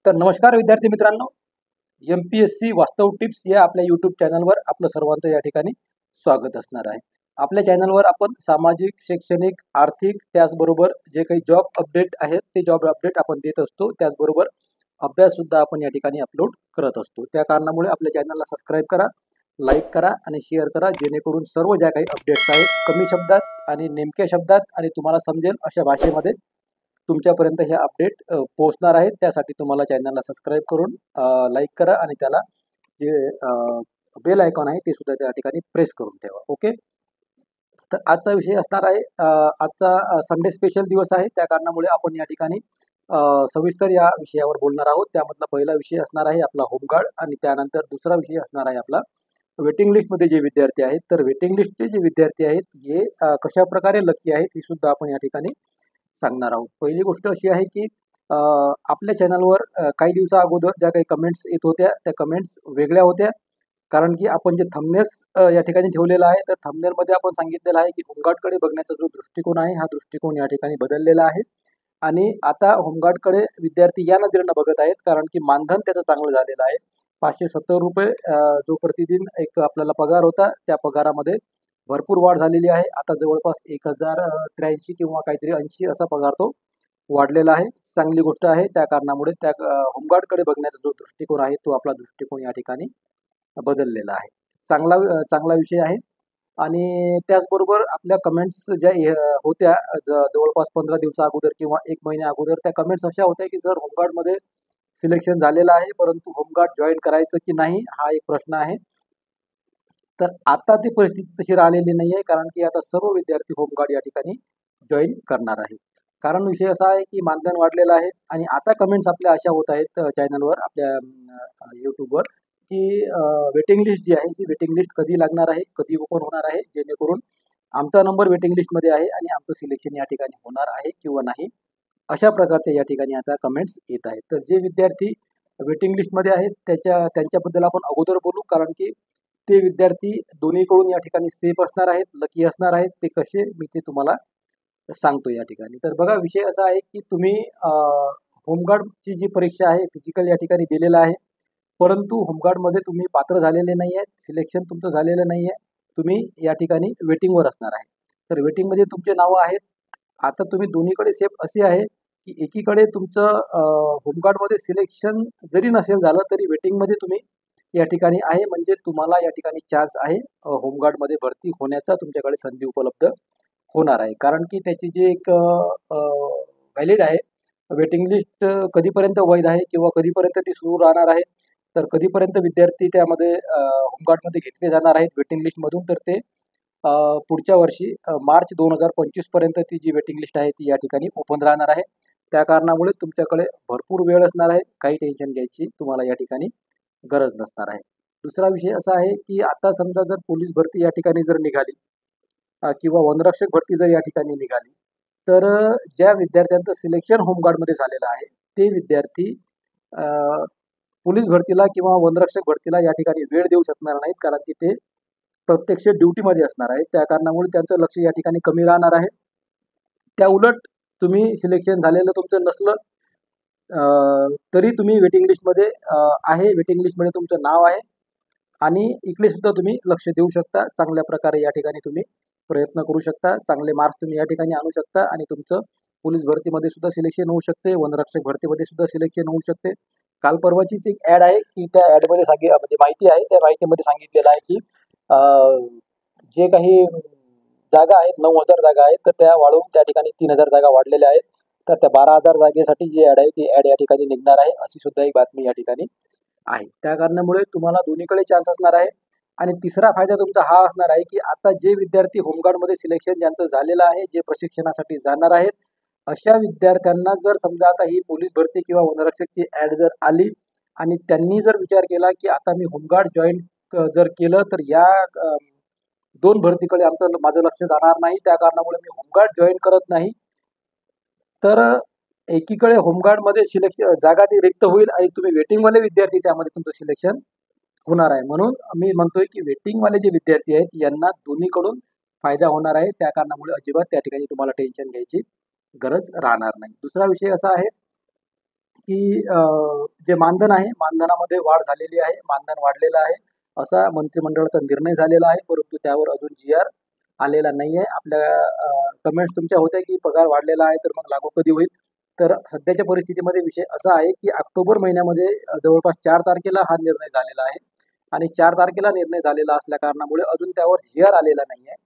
तर नमस्कार विद्यार्थी मित्रांनो, MPSC वास्तव टिप्स या आपल्या यूट्यूब चॅनलवर आपलं सर्वांचं या ठिकाणी स्वागत असणार आहे. आपल्या चॅनलवर आपण सामाजिक, शैक्षणिक, आर्थिक त्याचबरोबर जे काही जॉब अपडेट आहेत ते जॉब अपडेट आपण देत असतो. त्याचबरोबर अभ्याससुद्धा आपण या ठिकाणी अपलोड करत असतो. त्या कारणामुळे आपल्या चॅनलला सबस्क्राईब करा, लाईक करा आणि शेअर करा, जेणेकरून सर्व ज्या काही अपडेट्स आहेत कमी शब्दात आणि नेमक्या शब्दात आणि तुम्हाला समजेल अशा भाषेमध्ये तुमच्यापर्यंत हे अपडेट पोहोचणार आहेत. त्यासाठी तुम्हाला चॅनलला सबस्क्राईब करून लाईक करा आणि त्याला जे बेल आयकॉन आहे ते सुद्धा त्या ठिकाणी प्रेस करून ठेवा. ओके. तर आजचा विषय असणार आहे, आजचा संडे स्पेशल दिवस आहे. त्या कारणामुळे आपण या ठिकाणी सविस्तर या विषयावर बोलणार आहोत. त्यामधला पहिला विषय असणार आहे आपला होमगार्ड आणि त्यानंतर दुसरा विषय असणार आहे आपला वेटिंग लिस्टमध्ये जे विद्यार्थी आहेत. तर वेटिंग लिस्टचे जे विद्यार्थी आहेत हे कशा प्रकारे लकी आहेत ही सुद्धा आपण या ठिकाणी सांगणार आहोत. पहिली गोष्ट अशी आहे की आपल्या चॅनलवर काही दिवसा अगोदर ज्या काही कमेंट्स येत होत्या त्या कमेंट्स वेगळ्या होत्या. कारण की आपण जे थंबनेल्स या ठिकाणी ठेवलेला आहे तर थंबनेलमध्ये आपण सांगितलेलं आहे की होमगार्डकडे बघण्याचा जो दृष्टिकोन आहे हा दृष्टिकोन या ठिकाणी बदललेला आहे आणि आता होमगार्डकडे विद्यार्थी या नजरेनं बघत आहेत, कारण की मानधन त्याचं चांगलं झालेलं आहे. 570 रुपये जो प्रतिदिन एक आपल्याला पगार होता त्या पगारामध्ये भरपूर वाढ झालेली आहे. आता जवळपास 1083 किंवा काहीतरी 80 असा पगार तो वाढलेला आहे. चांगली गोष्ट आहे. त्या कारणामुळे त्या होमगार्डकडे बघण्याचा जो दृष्टिकोन आहे तो आपला दृष्टिकोन या ठिकाणी बदललेला आहे. चांगला विषय आहे. आणि त्याचबरोबर आपल्या कमेंट्स ज्या होत्या जवळपास 15 दिवसा अगोदर किंवा 1 महिन्या अगोदर, त्या कमेंट्स अशा होत्या की सर होमगार्डमध्ये सिलेक्शन झालेलं आहे परंतु होमगार्ड जॉईन करायचं की नाही हा एक प्रश्न आहे. तर आता ती परिस्थिती तशी राहिलेली नाही आहे, कारण की आता सर्व विद्यार्थी होमगार्ड या ठिकाणी जॉईन करणार आहे. कारण विषय असा आहे की मानधन वाढलेलं आहे आणि आता कमेंट्स आपल्या अशा होत आहेत चॅनलवर आपल्या यूट्यूबवर की वेटिंग लिस्ट जी आहे ही वेटिंग लिस्ट कधी लागणार आहे, कधी ओपन होणार आहे, जेणेकरून आमचा नंबर वेटिंग लिस्टमध्ये आहे आणि आमचं सिलेक्शन या ठिकाणी होणार आहे किंवा नाही, अशा प्रकारच्या या ठिकाणी आता कमेंट्स येत आहेत. तर जे विद्यार्थी वेटिंग लिस्टमध्ये आहेत त्यांच्याबद्दल आपण अगोदर बोलू, कारण की ते विद्यार्थी दोन्हीकडून या ठिकाणी सेफ असणार आहेत, लकी असणार आहेत. ते कसे मी ते तुम्हाला सांगतो या ठिकाणी. तर बघा विषय असा आहे की तुम्ही होमगार्डची जी परीक्षा आहे फिजिकल या ठिकाणी दिलेलं आहे, परंतु होमगार्डमध्ये तुम्ही पात्र झालेले नाही आहेत, सिलेक्शन तुमचं झालेलं नाही आहे, तुम्ही या ठिकाणी वेटिंगवर असणार आहे. तर वेटिंगमध्ये तुमचे नावं आहेत. आता तुम्ही दोन्हीकडे सेफ असे आहे की एकीकडे तुमचं होमगार्डमध्ये सिलेक्शन जरी नसेल झालं तरी वेटिंगमध्ये तुम्ही या ठिकाणी आहे, म्हणजे तुम्हाला या ठिकाणी चान्स आहे होमगार्डमध्ये भरती होण्याचा, तुमच्याकडे संधी उपलब्ध होणार आहे. कारण की त्याची जी एक व्हॅलिड आहे वेटिंग लिस्ट, कधीपर्यंत वैध आहे किंवा कधीपर्यंत ती सुरू राहणार आहे. तर कधीपर्यंत विद्यार्थी त्यामध्ये होमगार्डमध्ये घेतले जाणार आहेत वेटिंग लिस्टमधून, तर ते पुढच्या वर्षी मार्च 2025 पर्यंत ती जी वेटिंग लिस्ट आहे ती या ठिकाणी ओपन राहणार आहे. त्या कारणामुळे तुमच्याकडे भरपूर वेळ असणार आहे, काही टेन्शन घ्यायची तुम्हाला या ठिकाणी गरज नसणार आहे. दुसरा विषय असा आहे की आता समजा जर पोलीस भरती या ठिकाणी जर निघाली किंवा वनरक्षक भरती जर या ठिकाणी निघाली, तर ज्या विद्यार्थ्यांचं सिलेक्शन होमगार्डमध्ये झालेलं आहे ते विद्यार्थी पोलीस भरतीला किंवा वनरक्षक भरतीला या ठिकाणी वेळ देऊ शकणार नाहीत, कारण की ते प्रत्यक्ष ड्युटीमध्ये असणार आहेत. त्या कारणामुळे त्यांचं लक्ष या ठिकाणी कमी राहणार आहे. त्या उलट तुम्ही सिलेक्शन झालेलं तुमचं नसलं तरी तुम्ही वेटिंग लिस्टमध्ये आहे, वेटिंग लिस्टमध्ये तुमचं नाव आहे आणि इकडे सुद्धा तुम्ही लक्ष देऊ शकता. चांगल्या प्रकारे या ठिकाणी तुम्ही प्रयत्न करू शकता, चांगले मार्क्स तुम्ही या ठिकाणी आणू शकता आणि तुमचं पोलीस भरतीमध्ये सुद्धा सिलेक्शन होऊ शकते, वनरक्षक भरतीमध्ये सुद्धा सिलेक्शन होऊ शकते. काल परवाचीच एक ॲड आहे की त्या ॲडमध्ये म्हणजे माहिती आहे, त्या माहितीमध्ये सांगितलेलं आहे की जे काही जागा आहेत 9,000 जागा आहेत, तर त्या वाढवून त्या ठिकाणी 3,000 जागा वाढलेल्या आहेत. तर त्या 12,000 जागेसाठी जी ॲड आहे ती ॲड या ठिकाणी निघणार आहे, अशी सुद्धा एक बातमी या ठिकाणी आहे. त्या कारणामुळे तुम्हाला दोन्हीकडे चान्स असणार आहे. आणि तिसरा फायदा तुमचा हा असणार आहे की आता जे विद्यार्थी होमगार्डमध्ये सिलेक्शन ज्यांचं झालेलं आहे, जे प्रशिक्षणासाठी जाणार आहेत, अशा विद्यार्थ्यांना जर समजा आता ही पोलीस भरती किंवा वनरक्षकची ॲड जर आली आणि त्यांनी जर विचार केला की आता मी होमगार्ड जॉईन जर केलं तर या 2 भरतीकडे माझं लक्ष जाणार नाही, त्या कारणामुळे मी होमगार्ड जॉईन करत नाही, तर एकीकडे होमगार्डमध्ये सिलेक्शन जागा ती रिक्त होईल आणि तुम्ही वेटिंगवाले विद्यार्थी त्यामध्ये तुमचं सिलेक्शन होणार आहे. म्हणून मी म्हणतोय की वेटिंगवाले जे विद्यार्थी आहेत यांना दोन्हीकडून फायदा होणार आहे. त्या कारणामुळे अजिबात त्या ठिकाणी तुम्हाला टेन्शन घ्यायची गरज राहणार नाही. दुसरा विषय असा आहे की जे मानधन आहे मानधनामध्ये वाढ झालेली आहे, मानधन वाढलेलं आहे असा मंत्रिमंडळाचा निर्णय झालेला आहे. परंतु त्यावर अजून जी-आर आलेला नाही आहे. आपल्या कमेंट्स तुमच्या होत्या की पगार वाढलेला आहे तर मग लागू कधी होईल. तर सध्याच्या परिस्थितीमध्ये विषय असा आहे की ऑक्टोबर महिन्यामध्ये जवळपास 4 तारखेला हा निर्णय झालेला आहे आणि 4 तारखेला निर्णय झालेला असल्या कारणामुळे अजून त्यावर जी-आर आलेला नाही आहे.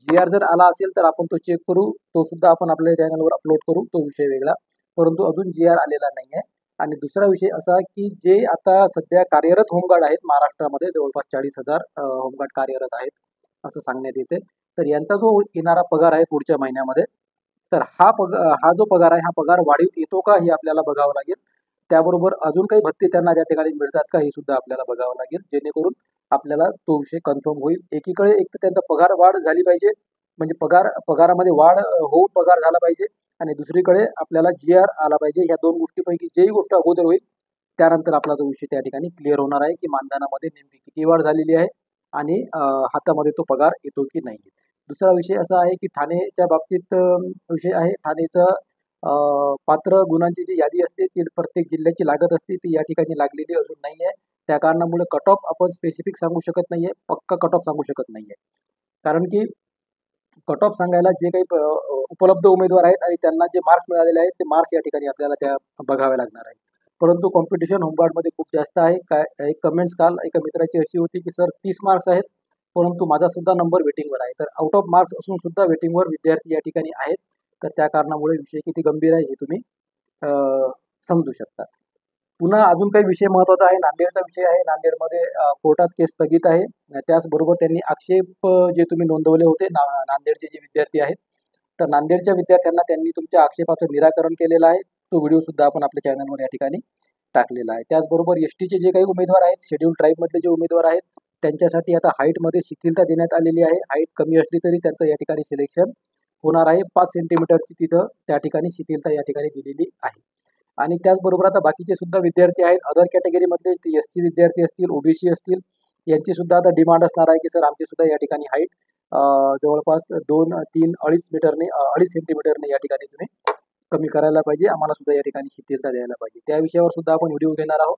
जी-आर जर आला असेल तर आपण तो चेक करू, तो सुद्धा आपण आपल्या चॅनलवर अपलोड करू, तो विषय वेगळा. परंतु अजून जी-आर आलेला नाही आहे. आणि दुसरा विषय असा की जे आता सध्या कार्यरत होमगार्ड आहेत महाराष्ट्रामध्ये जवळपास 40,000 होमगार्ड कार्यरत आहेत असं सांगण्यात येते. तर यांचा जो येणारा पगार आहे पुढच्या महिन्यामध्ये, तर हा जो पगार आहे हा पगार वाढीव येतो का हे आपल्याला बघावं लागेल. त्याबरोबर अजून काही भत्ते त्यांना त्या ठिकाणी मिळतात का हे सुद्धा आपल्याला बघावं लागेल, जेणेकरून आपल्याला तो विषय कन्फर्म होईल. एकीकडे एक तर त्यांचा पगार वाढ झाली पाहिजे, म्हणजे पगारामध्ये वाढ होऊन पगार झाला पाहिजे आणि दुसरीकडे आपल्याला जी-आर आला पाहिजे. ह्या दोन गोष्टीपैकी जेही गोष्ट अगोदर होईल त्यानंतर आपला तो विषय त्या ठिकाणी क्लिअर होणार आहे की मानधनामध्ये नेमकी किती वाढ झालेली आहे आणि हातामध्ये तो पगार येतो की नाही. दुसरा विषय असा आहे की ठाणेच्या बाबतीत विषय आहे. ठाणेचं पात्र गुन्ह्यांची जी यादी असते ती प्रत्येक जिल्ह्याची लागत असते, ती या ठिकाणी लागलेली अजून नाही आहे. त्या कारणामुळे कट ऑफ आपण स्पेसिफिक सांगू शकत नाहीये, पक्का कट ऑफ सांगू शकत नाहीये. कारण की कट ऑफ सांगायला जे काही उपलब्ध उमेदवार आहेत आणि त्यांना जे मार्क्स मिळालेले आहेत ते मार्क्स या ठिकाणी आपल्याला त्या बघावे लागणार आहे. परंतु कॉम्पिटिशन होमगार्डमध्ये खूप जास्त आहे. एक कमेंट्स काल एका मित्राची अशी होती की सर 30 मार्क्स आहेत, परंतु माझा सुद्धा नंबर वेटिंगवर आहे. तर आउट ऑफ मार्क्स असून सुद्धा वेटिंगवर विद्यार्थी या ठिकाणी आहेत. तर त्या कारणामुळे विषय किती गंभीर आहे हे तुम्ही समजू शकता. पुन्हा अजून काही विषय महत्त्वाचा आहे, नांदेडचा विषय आहे. नांदेडमध्ये कोर्टात केस स्थगित आहे. त्याचबरोबर त्यांनी आक्षेप जे तुम्ही नोंदवले होते नांदेडचे जे विद्यार्थी आहेत, तर नांदेडच्या विद्यार्थ्यांना त्यांनी तुमच्या आक्षेपाचं निराकरण केलेलं आहे. तो व्हिडिओ सुद्धा आपण आपल्या चॅनलवर या ठिकाणी टाकलेला आहे. त्याचबरोबर एस-टीचे जे काही उमेदवार आहेत, शेड्यूल ट्राईबमधले जे उमेदवार आहेत, त्यांच्यासाठी आता हाईटमध्ये शिथिलता देण्यात आलेली आहे. हाईट कमी असली तरी त्यांचं या ठिकाणी सिलेक्शन होणार आहे. 5 सेंटीमीटरची तिथं त्या ठिकाणी शिथिलता या ठिकाणी दिलेली आहे. आणि त्याचबरोबर आता बाकीचे सुद्धा विद्यार्थी आहेत अदर कॅटेगरीमधले, ते एस-सी विद्यार्थी असतील, ओबीसी असतील, यांची सुद्धा आता डिमांड असणार आहे की सर आमची सुद्धा या ठिकाणी हाईट जवळपास 2, 3, 2.5 मीटरने 2.5 सेंटीमीटरने या ठिकाणी तुम्ही कमी करायला पाहिजे. आम्हाला सुद्धा या ठिकाणी शिथिलता द्यायला पाहिजे. त्या विषयावर सुद्धा आपण व्हिडिओ घेणार आहोत.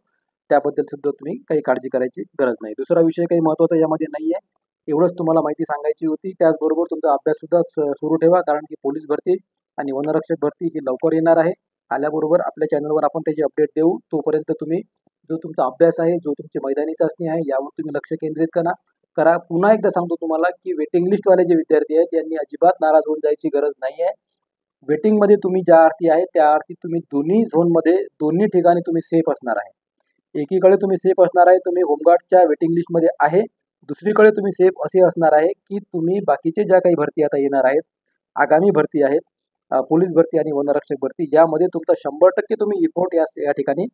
त्याबद्दल सुद्धा तुम्ही काही काळजी करायची गरज नाही. दुसरा विषय काही महत्त्वाचा यामध्ये नाही आहे. एवढंच तुम्हाला माहिती सांगायची होती. त्याचबरोबर तुमचा अभ्यास सुद्धा सुरू ठेवा, कारण की पोलीस भरती आणि वनरक्षक भरती ही लवकर येणार आहे. आल्याबरोबर आपल्या चॅनलवर आपण त्याची अपडेट देऊ. तोपर्यंत तुम्ही जो तुमचा अभ्यास आहे, जो तुमची मैदानी चाचणी आहे, यावर तुम्ही लक्ष केंद्रित करा. पुन्हा एकदा सांगतो तुम्हाला की वेटिंग लिस्टवाले जे विद्यार्थी आहेत त्यांनी अजिबात नाराज होऊन जायची गरज नाही आहे. वेटिंगमध्ये तुम्ही ज्या अर्थी आहे त्या अर्थी तुम्ही दोन्ही झोनमध्ये दोन्ही ठिकाणी तुम्ही सेफ असणार आहे. एकीकडे तुम्ही सेफ असणार आहे, तुम्ही होमगार्डच्या वेटिंग लिस्टमध्ये आहे. दुसरीकडे तुम्ही सेफ असे असणार आहे की तुम्ही बाकीचे ज्या काही भरती आता येणार आहेत, आगामी भरती आहेत, पोलीस भरती आणि वनरक्षक भरती, यामध्ये तुमचा 100% तुम्ही इफोर्ट या ठिकाणी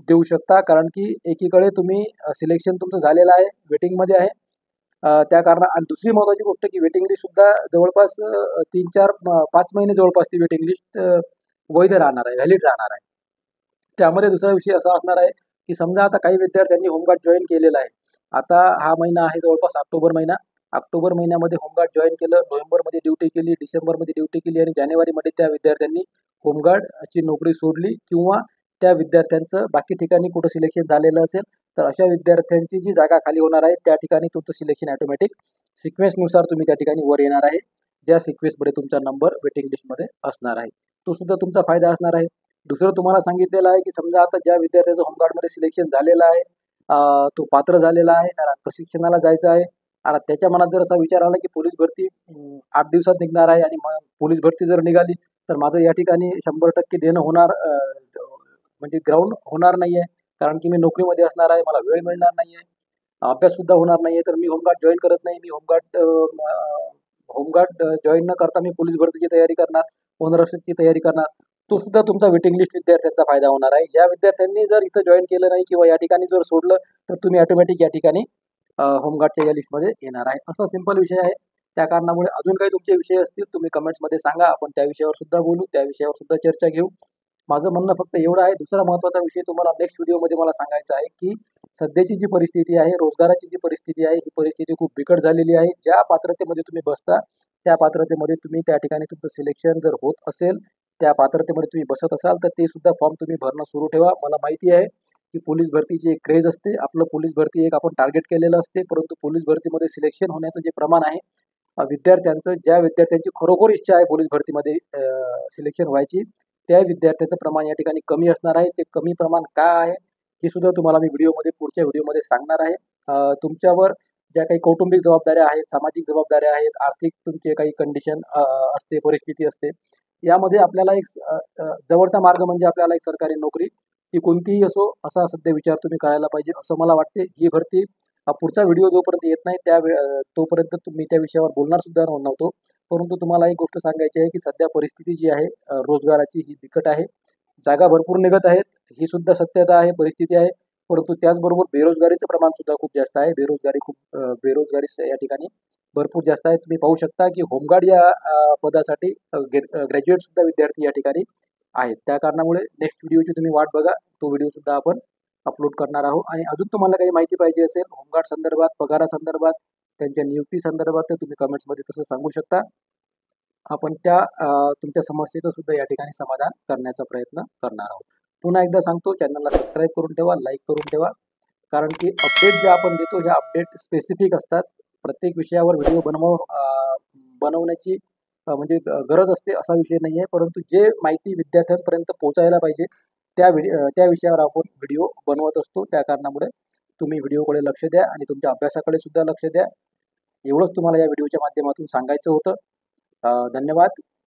देऊ शकता. कारण की एकीकडे तुम्ही सिलेक्शन तुमचं झालेलं आहे, वेटिंगमध्ये आहे. त्या कारणात आणि दुसरी महत्त्वाची गोष्ट की वेटिंग लिस्ट सुद्धा जवळपास 3, 4, 5 महिने जवळपास ती वेटिंग लिस्ट वैध राहणार आहे, व्हॅलिड राहणार आहे. त्यामध्ये दुसरा विषय असा असणार आहे की समजा आता काही विद्यार्थ्यांनी होमगार्ड जॉईन केलेलं आहे. आता हा महिना आहे जवळपास ऑक्टोबर महिना. ऑक्टोबर महिन्यामध्ये होमगार्ड जॉईन केलं, नोव्हेंबरमध्ये ड्युटी केली, डिसेंबरमध्ये ड्युटी केली आणि जानेवारीमध्ये त्या विद्यार्थ्यांनी होमगार्डची नोकरी सोडली किंवा त्या विद्यार्थ्यांचं बाकी ठिकाणी कुठं सिलेक्शन झालेलं असेल, तर अशा विद्यार्थ्यांची जी जागा खाली होणार आहे त्या ठिकाणी तुमचं सिलेक्शन ऑटोमॅटिक सिक्वेन्सनुसार तुम्ही त्या ठिकाणी वर येणार आहे. ज्या सिक्वेन्समध्ये तुमचा नंबर वेटिंग लिस्टमध्ये असणार आहे, तो सुद्धा तुमचा फायदा असणार आहे. दुसरं तुम्हाला सांगितलेलं आहे की समजा आता ज्या विद्यार्थ्याचं होमगार्डमध्ये सिलेक्शन झालेलं आहे, तो पात्र झालेला आहे, त्याला प्रशिक्षणाला जायचं आहे. आता त्याच्या मनात जर असा विचार आला की पोलीस भरती 8 दिवसात निघणार आहे आणि पोलीस भरती जर निघाली तर माझं या ठिकाणी 100% देणं होणार म्हणजे ग्राउंड होणार नाही आहे, कारण की मी नोकरीमध्ये असणार आहे, मला वेळ मिळणार नाही आहे, अभ्यास सुद्धा होणार नाही आहे, तर मी होमगार्ड जॉईन करत नाही. मी होमगार्ड जॉईन न करता मी पोलीस भरतीची तयारी करणार, वनरक्षकची तयारी करणार. तो सुद्धा तुमचा वेटिंग लिस्ट विद्यार्थ्यांचा फायदा होणार आहे. या विद्यार्थ्यांनी जर इथं जॉईन केलं नाही किंवा या ठिकाणी जर सोडलं तर तुम्ही ऑटोमॅटिक या ठिकाणी होमगार्डच्या या लिस्टमध्ये येणार आहे. असा सिंपल विषय आहे. त्या कारणामुळे अजून काही तुमचे विषय असतील तुम्ही कमेंट्समध्ये सांगा, आपण त्या विषयावर सुद्धा बोलू, त्या विषयावर सुद्धा चर्चा घेऊ. माझं म्हणणं फक्त एवढं आहे. दुसरा महत्त्वाचा विषय तुम्हाला नेक्स्ट व्हिडिओमध्ये मला सांगायचा आहे की सध्याची जी परिस्थिती आहे, रोजगाराची जी परिस्थिती आहे, ही परिस्थिती खूप बिकट झालेली आहे. ज्या पात्रतेमध्ये तुम्ही बसता त्या पात्रतेमध्ये तुम्ही त्या ठिकाणी तुमचं सिलेक्शन जर होत असेल त्या पात्रतेमध्ये तुम्ही बसत असाल तर ते सुद्धा फॉर्म तुम्ही भरणं सुरू ठेवा. मला माहिती आहे की पोलीस भरतीची एक क्रेज असते. आपलं पोलीस भरती एक आपण टार्गेट केलेलं असते, परंतु पोलीस भरतीमध्ये सिलेक्शन होण्याचं जे प्रमाण आहे, विद्यार्थ्यांचं, ज्या विद्यार्थ्यांची खरोखर इच्छा आहे पोलीस भरतीमध्ये सिलेक्शन व्हायची, त्या विद्यार्थ्याचं प्रमाण या ठिकाणी कमी असणार आहे. ते कमी प्रमाण का आहे हे सुद्धा तुम्हाला मी पुढच्या व्हिडिओमध्ये सांगणार आहे. तुमच्यावर ज्या काही कौटुंबिक जबाबदाऱ्या आहेत, सामाजिक जबाबदाऱ्या आहेत, आर्थिक तुमचे काही कंडिशन असते, परिस्थिती असते. यामध्ये आपल्याला एक जवळचा मार्ग म्हणजे आपल्याला एक सरकारी नोकरी, ती कोणतीही असो, असा सध्या विचार तुम्ही करायला पाहिजे असं मला वाटते. ही भरती पुढचा व्हिडिओ जोपर्यंत येत नाही तोपर्यंत मी त्या विषयावर बोलणार सुद्धा नव्हतो. परंतु तुम्हाला एक गोष्ट सांगायची आहे की सध्या परिस्थिती जी आहे रोजगाराची ही बिकट आहे. जागा भरपूर निघत आहेत, ही सुद्धा सत्यता आहे, परिस्थिती आहे. परंतु त्याचबरोबर बेरोजगारीचं प्रमाण सुद्धा खूप जास्त आहे. बेरोजगारी या ठिकाणी भरपूर जास्त आहे. तुम्ही पाहू शकता की होमगार्ड या पदासाठी ग्रॅज्युएट सुद्धा विद्यार्थी या ठिकाणी आहेत. त्या कारणामुळे नेक्स्ट व्हिडिओची तुम्ही वाट बघा. तो व्हिडिओ सुद्धा आपण अपलोड करणार आहोत. आणि अजून तुम्हाला काही माहिती पाहिजे असेल होमगार्ड संदर्भात, पगारासंदर्भात, त्यांच्या नियुक्ती संदर्भात, तर तुम्ही कमेंट्समध्ये तसं सांगू शकता. आपण त्या तुमच्या समस्येचं सुद्धा या ठिकाणी समाधान करण्याचा प्रयत्न करणार आहोत. पुन्हा एकदा सांगतो, चॅनलला सबस्क्राईब करून ठेवा, लाईक करून ठेवा, कारण की अपडेट जे आपण देतो हे अपडेट स्पेसिफिक असतात. प्रत्येक विषयावर व्हिडिओ बनवण्याची म्हणजे गरज असते असा विषय नाही आहे, परंतु जे माहिती विद्यार्थ्यांपर्यंत पोहोचायला पाहिजे त्या विषयावर आपण व्हिडिओ बनवत असतो. त्या कारणामुळे तुम्ही व्हिडिओकडे लक्ष द्या आणि तुमच्या अभ्यासाकडे सुद्धा लक्ष द्या. एवढंच तुम्हाला या व्हिडिओच्या माध्यमातून सांगायचं होतं. धन्यवाद.